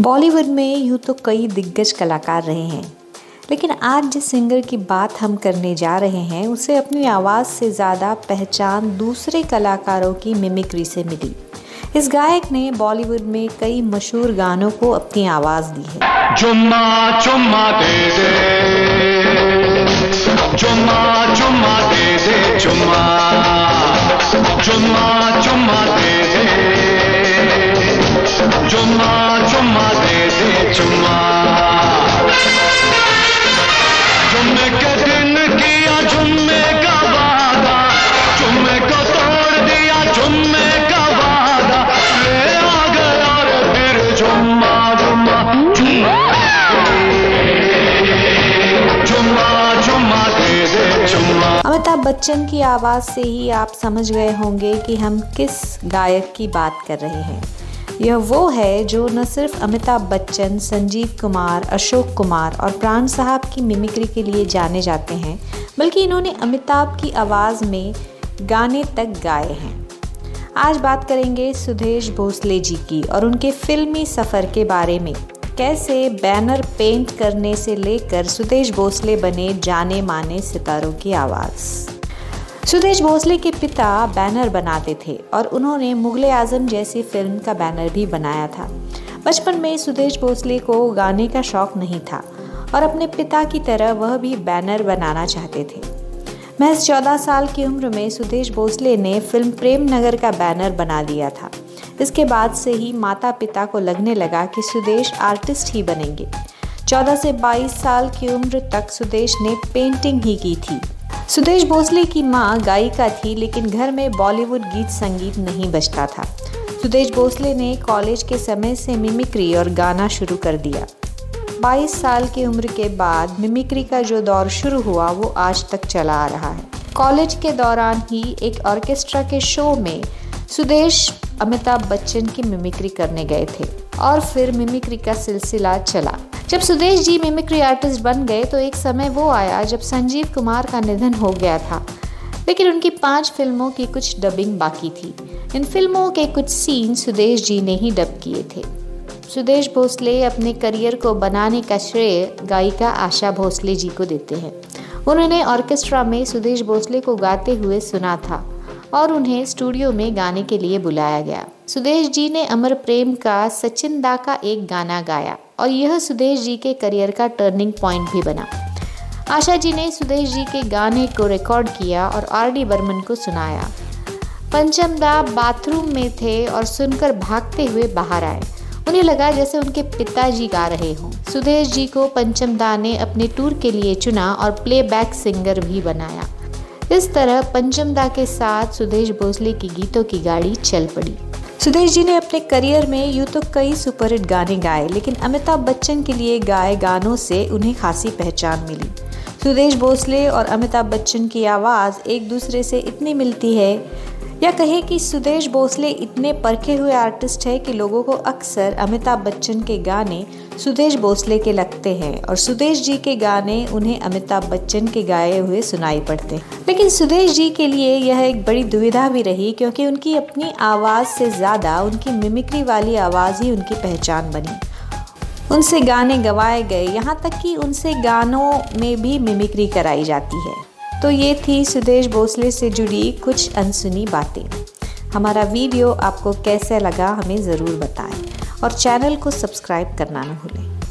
बॉलीवुड में यूँ तो कई दिग्गज कलाकार रहे हैं, लेकिन आज जिस सिंगर की बात हम करने जा रहे हैं उसे अपनी आवाज़ से ज़्यादा पहचान दूसरे कलाकारों की मिमिक्री से मिली। इस गायक ने बॉलीवुड में कई मशहूर गानों को अपनी आवाज़ दी है। चुम्मा चुम्मा दे दे, चुम्मा चुम्मा दे दे, चुम्मा चुम्मा चुम्मा दे दे, चुम्मा चुम्मा दे दे, चुम्मा। जुम्मे के दिन किया जुम्मे का वादा, जुम्मे को तोड़ दिया जुम्मे का वादा, ले आ गया रे फिर जुम्मा जुम्मा जुम्मा जुम्मा दे दे, जुम्मा। अमिताभ बच्चन की आवाज़ से ही आप समझ गए होंगे कि हम किस गायक की बात कर रहे हैं। यह वो है जो न सिर्फ अमिताभ बच्चन, संजीव कुमार, अशोक कुमार और प्राण साहब की मिमिक्री के लिए जाने जाते हैं, बल्कि इन्होंने अमिताभ की आवाज़ में गाने तक गाए हैं। आज बात करेंगे सुदेश भोसले जी की और उनके फिल्मी सफ़र के बारे में। कैसे बैनर पेंट करने से लेकर सुदेश भोसले बने जाने माने सितारों की आवाज़। सुदेश भोसले के पिता बैनर बनाते थे और उन्होंने मुगले आज़म जैसी फिल्म का बैनर भी बनाया था। बचपन में सुदेश भोसले को गाने का शौक नहीं था और अपने पिता की तरह वह भी बैनर बनाना चाहते थे। महज 14 साल की उम्र में सुदेश भोसले ने फिल्म प्रेम नगर का बैनर बना दिया था। इसके बाद से ही माता पिता को लगने लगा कि सुदेश आर्टिस्ट ही बनेंगे। 14 से 22 साल की उम्र तक सुदेश ने पेंटिंग ही की थी। सुदेश भोसले की मां गायिका थी, लेकिन घर में बॉलीवुड गीत संगीत नहीं बजता था। सुदेश भोसले ने कॉलेज के समय से मिमिक्री और गाना शुरू कर दिया। 22 साल की उम्र के बाद मिमिक्री का जो दौर शुरू हुआ वो आज तक चला आ रहा है। कॉलेज के दौरान ही एक ऑर्केस्ट्रा के शो में सुदेश अमिताभ बच्चन की मिमिक्री करने गए थे और फिर मिमिक्री का सिलसिला चला। जब सुदेश जी मिमिक्री आर्टिस्ट बन गए तो एक समय वो आया जब संजीव कुमार का निधन हो गया था, लेकिन उनकी 5 फिल्मों की कुछ डबिंग बाकी थी। इन फिल्मों के कुछ सीन सुदेश जी ने ही डब किए थे। सुदेश भोसले अपने करियर को बनाने का श्रेय गायिका आशा भोसले जी को देते हैं। उन्होंने ऑर्केस्ट्रा में सुदेश भोसले को गाते हुए सुना था और उन्हें स्टूडियो में गाने के लिए बुलाया गया। सुदेश जी ने अमर प्रेम का सचिन दा का एक गाना गाया और यह सुदेश जी के करियर का टर्निंग पॉइंट भी बना। आशा जी ने सुदेश जी के गाने को रिकॉर्ड किया और आर.डी. बर्मन को सुनाया। पंचम दा बाथरूम में थे और सुनकर भागते हुए बाहर आए। उन्हें लगा जैसे उनके पिताजी गा रहे हों। सुदेश जी को पंचम दा ने अपने टूर के लिए चुना और प्लेबैक सिंगर भी बनाया। इस तरह पंचम दा के साथ सुदेश भोसले की गीतों की गाड़ी चल पड़ी। सुदेश जी ने अपने करियर में यूँ तो कई सुपरहिट गाने गाए, लेकिन अमिताभ बच्चन के लिए गाए गानों से उन्हें खासी पहचान मिली। सुदेश भोसले और अमिताभ बच्चन की आवाज़ एक दूसरे से इतनी मिलती है, या कहें कि सुदेश भोसले इतने परखे हुए आर्टिस्ट है कि लोगों को अक्सर अमिताभ बच्चन के गाने सुदेश भोसले के लगते हैं और सुदेश जी के गाने उन्हें अमिताभ बच्चन के गाए हुए सुनाई पड़ते हैं। लेकिन सुदेश जी के लिए यह एक बड़ी दुविधा भी रही, क्योंकि उनकी अपनी आवाज़ से ज़्यादा उनकी मिमिक्री वाली आवाज़ ही उनकी पहचान बनी। उनसे गाने गवाए गए, यहाँ तक कि उनसे गानों में भी मिमिक्री कराई जाती है। तो ये थी सुदेश भोसले से जुड़ी कुछ अनसुनी बातें। हमारा वीडियो आपको कैसा लगा हमें ज़रूर बताएं और चैनल को सब्सक्राइब करना न भूलें।